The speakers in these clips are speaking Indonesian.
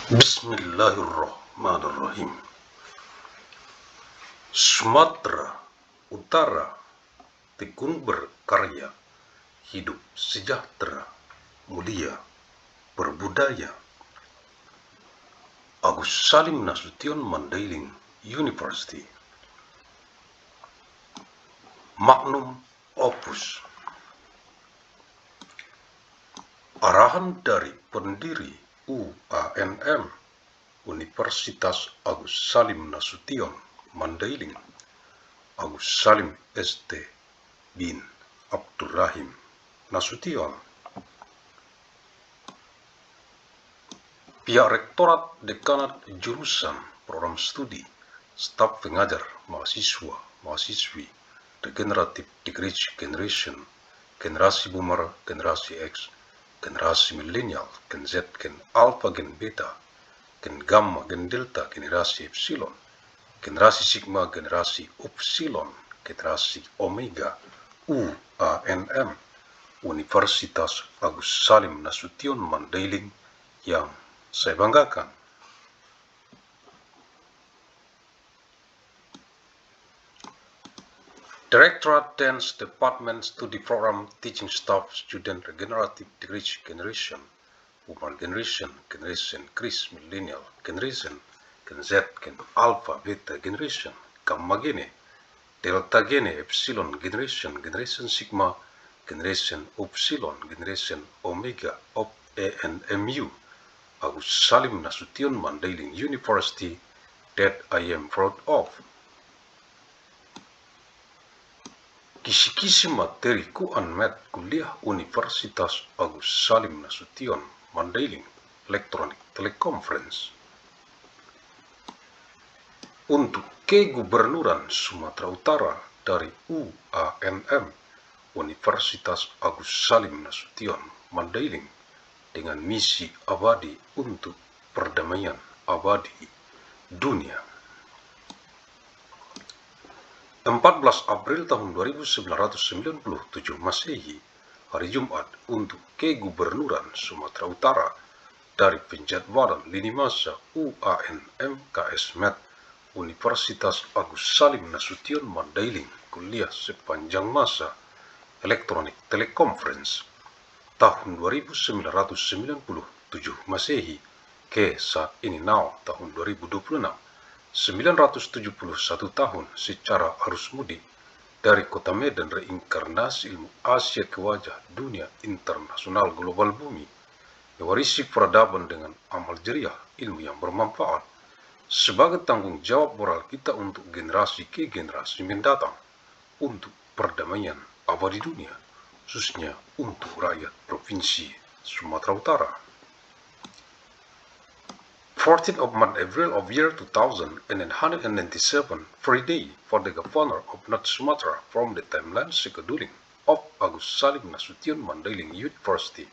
Bismillahirrahmanirrahim. Sumatera Utara tekun berkarya, hidup sejahtera, mulia, berbudaya. Agus Salim Nasution Mandailing University. Magnum Opus. Arahan dari pendiri UANM Universitas Agus Salim Nasution Mandailing, Agus Salim ST bin Abdurrahim Nasution. Pihak Rektorat Dekanat Jurusan Program Studi Staf Pengajar Mahasiswa Mahasiswi Regenerative Degree Generation, Generasi Boomer, Generasi X, Generasi Millennial, Gen Z, Gen Alpha, Gen Beta, Gen Gamma, Gen Delta, Generasi Epsilon, Generasi Sigma, Generasi Upsilon, Generasi Omega, UANM Universitas Agus Salim Nasution Mandailing yang saya banggakan. Directorate Dance Department Studi Program Teaching Staff Student Regenerative Degree Generation, Woman Generation, Generation Chris Millennial, Generation, Gen Z, Gen Alpha, Beta Generation, Gamma Gene, Delta Gene, Epsilon Generation, Generation Sigma, Generation Upsilon, Generation Omega of ANMU, Agus Salim Nasution Mandailing University, that I am proud of. Kisi-kisi materi Ku-Anmed Kuliah Universitas Agus Salim Nasution Mandailing Electronic Teleconference. Untuk Kegubernuran Sumatera Utara dari UANM Universitas Agus Salim Nasution Mandailing dengan misi abadi untuk perdamaian abadi dunia. 14 April tahun 2997 Masehi, hari Jumat, untuk Kegubernuran Sumatera Utara dari penjadwalan lini masa UANM KS Med Universitas Agus Salim Nasution Mandailing kuliah sepanjang masa Electronic Teleconference tahun 1997 Masehi ke saat ini tahun 2026. 971 tahun secara arus mudik dari kota Medan, reinkarnasi ilmu Asia ke wajah dunia internasional global bumi, mewarisi peradaban dengan amal jariah ilmu yang bermanfaat sebagai tanggung jawab moral kita untuk generasi ke generasi mendatang, untuk perdamaian abadi dunia, khususnya untuk rakyat Provinsi Sumatera Utara. 14th of month April of year 2197, free day for the governor of North Sumatra from the timeline scheduling of Agus Salim Nasution Mandailing University.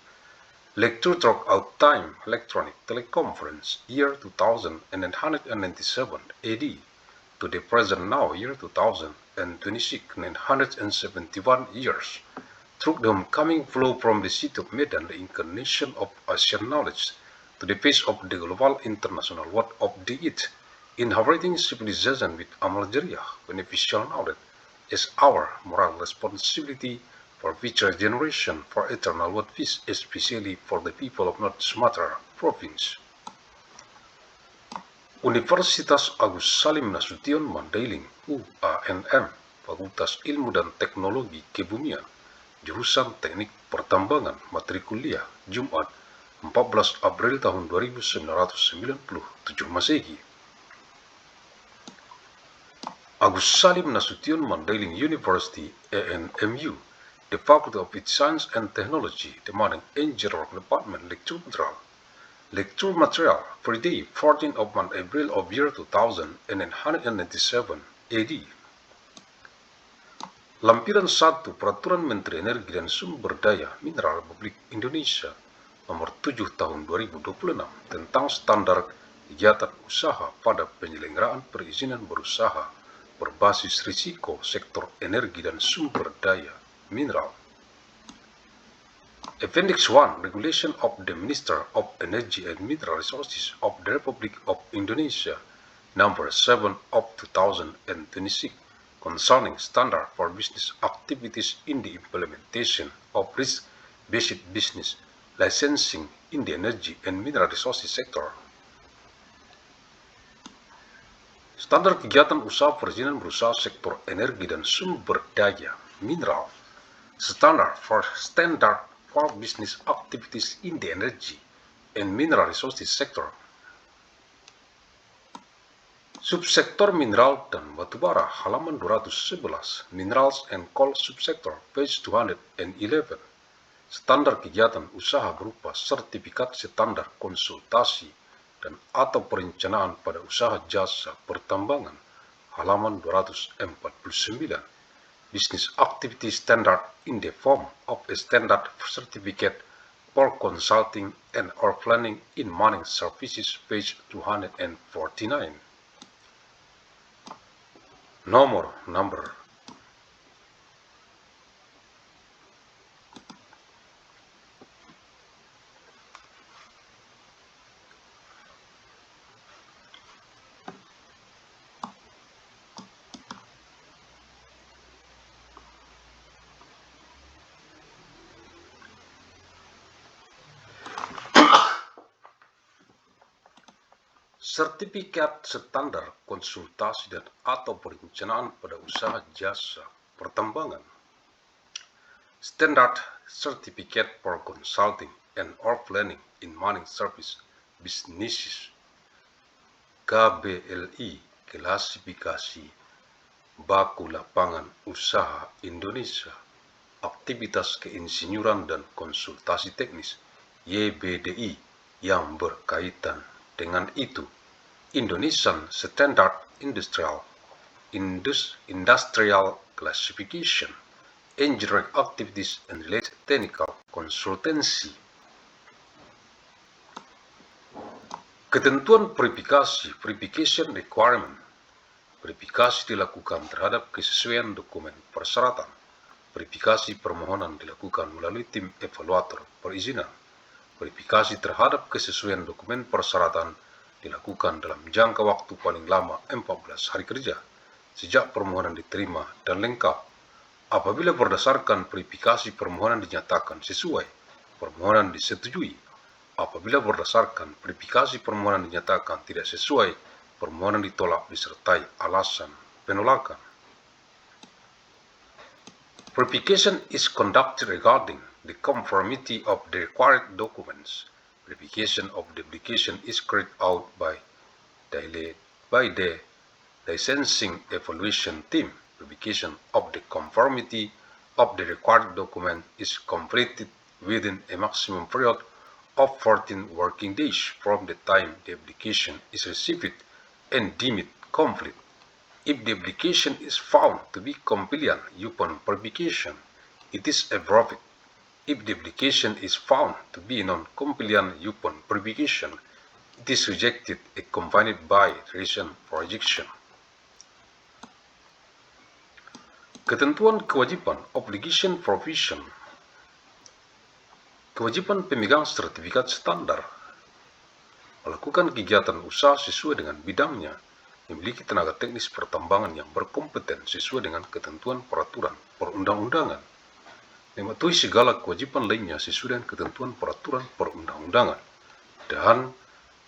Lecture throughout time electronic teleconference year 2997 AD to the present now year 2026, 971 years. Through the homecoming flow from the city of Medan, the incarnation of Asian knowledge, to the face of the global international world of the it, inhabiting civilization with amal jariah, beneficial knowledge, is our moral responsibility for future generation, for eternal world peace, especially for the people of North Sumatra Province. Universitas Agus Salim Nasution Mandailing UANM, Fakultas Ilmu dan Teknologi Kebumian, Jurusan Teknik Pertambangan, materi kuliah, Jumat 14 April tahun 2997 Masehi. Agus Salim Nasution Mandailing University ANMU, the Faculty of Science and Technology, demanding Engineering Department lecture material. Lecture material for day 14th of month April of year 2997 AD. Lampiran 1 Peraturan Menteri Energi dan Sumber Daya Mineral Republik Indonesia Nomor 7 Tahun 2026 tentang standar kegiatan usaha pada penyelenggaraan perizinan berusaha berbasis risiko sektor energi dan sumber daya mineral. Appendix 1, Regulation of the Minister of Energy and Mineral Resources of the Republic of Indonesia, number 7 of 2026, concerning standard for business activities in the implementation of risk-based business licensing in the energy and mineral resources sector. Standar kegiatan usaha perizinan berusaha sektor energi dan sumber daya mineral. Standard for business activities in the energy and mineral resources sector. Subsektor mineral dan batubara, halaman 211, Minerals and Coal Subsector, page 211. Standar kegiatan usaha berupa sertifikat standar konsultasi dan atau perencanaan pada usaha jasa pertambangan, halaman 249. Business activity standard in the form of a standard certificate for consulting and or planning in mining services, page 249. Number. Sertifikat standar konsultasi dan atau perencanaan pada usaha jasa pertambangan. Standard Certificate for Consulting and or Planning in Mining Service Businesses. KBLI, klasifikasi baku lapangan usaha Indonesia, aktivitas keinsinyuran dan konsultasi teknis YBDI yang berkaitan dengan itu. Indonesian Standard Industrial Classification, Engineering Activities and Related Technical Consultancy. Ketentuan verification requirement. Verifikasi dilakukan terhadap kesesuaian dokumen persyaratan. Verifikasi permohonan dilakukan melalui tim evaluator perizinan. Verifikasi terhadap kesesuaian dokumen persyaratan dilakukan dalam jangka waktu paling lama 14 hari kerja sejak permohonan diterima dan lengkap. Apabila berdasarkan verifikasi permohonan dinyatakan sesuai, permohonan disetujui. Apabila berdasarkan verifikasi permohonan dinyatakan tidak sesuai, permohonan ditolak disertai alasan penolakan. Verification is conducted regarding the conformity of the required documents. Verification of the application is carried out by the licensing evaluation team. Verification of the conformity of the required document is completed within a maximum period of 14 working days from the time the application is received and deemed complete. If the application is found to be compliant upon verification, it is approved. If the application is found to be non-compliant upon verification, it is rejected, accompanied by reason for rejection. Ketentuan kewajiban, obligation provision. Kewajiban pemegang sertifikat standar melakukan kegiatan usaha sesuai dengan bidangnya, memiliki tenaga teknis pertambangan yang berkompeten sesuai dengan ketentuan peraturan perundang-undangan, mematuhi segala kewajiban lainnya sesuai dengan ketentuan peraturan perundang-undangan, dan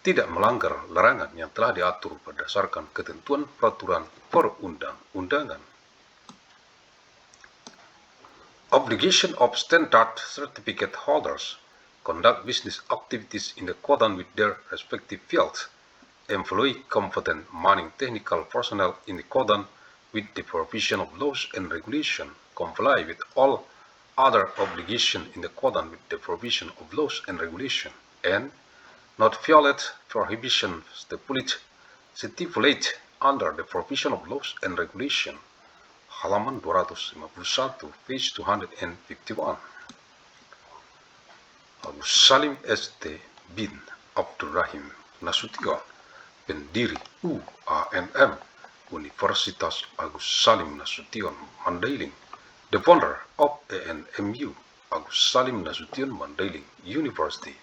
tidak melanggar larangan yang telah diatur berdasarkan ketentuan peraturan perundang-undangan. Obligation of standard certificate holders conduct business activities in accordance with their respective fields, employ competent mining technical personnel in accordance with the provision of laws and regulation, comply with all other obligations in accordance with the provision of laws and regulation, and not violate prohibition stipulated under the provision of laws and regulation. Halaman 251, page 251. Agus Salim ST bin Abdurrahim Nasution, pendiri UANM, Universitas Agus Salim Nasution Mandailing, the founder of ANMU, Agus Salim Nasution Mandailing University.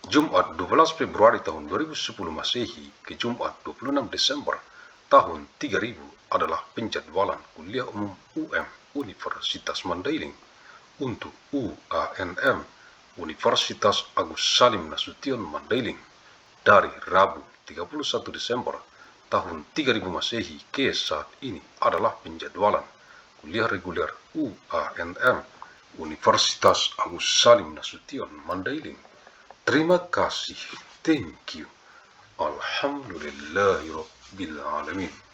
Jumat 12 Februari tahun 2010 Masehi ke Jumat 26 Desember tahun 3000 adalah penjadwalan kuliah umum UM Universitas Mandailing untuk UANM Universitas Agus Salim Nasution Mandailing dari Rabu 31 Desember tahun 3000 Masehi ke saat ini adalah penjadwalan kuliah reguler UANM Universitas Agus Salim Nasution Mandailing. Terima kasih. Thank you. Alhamdulillahirabbil alamin.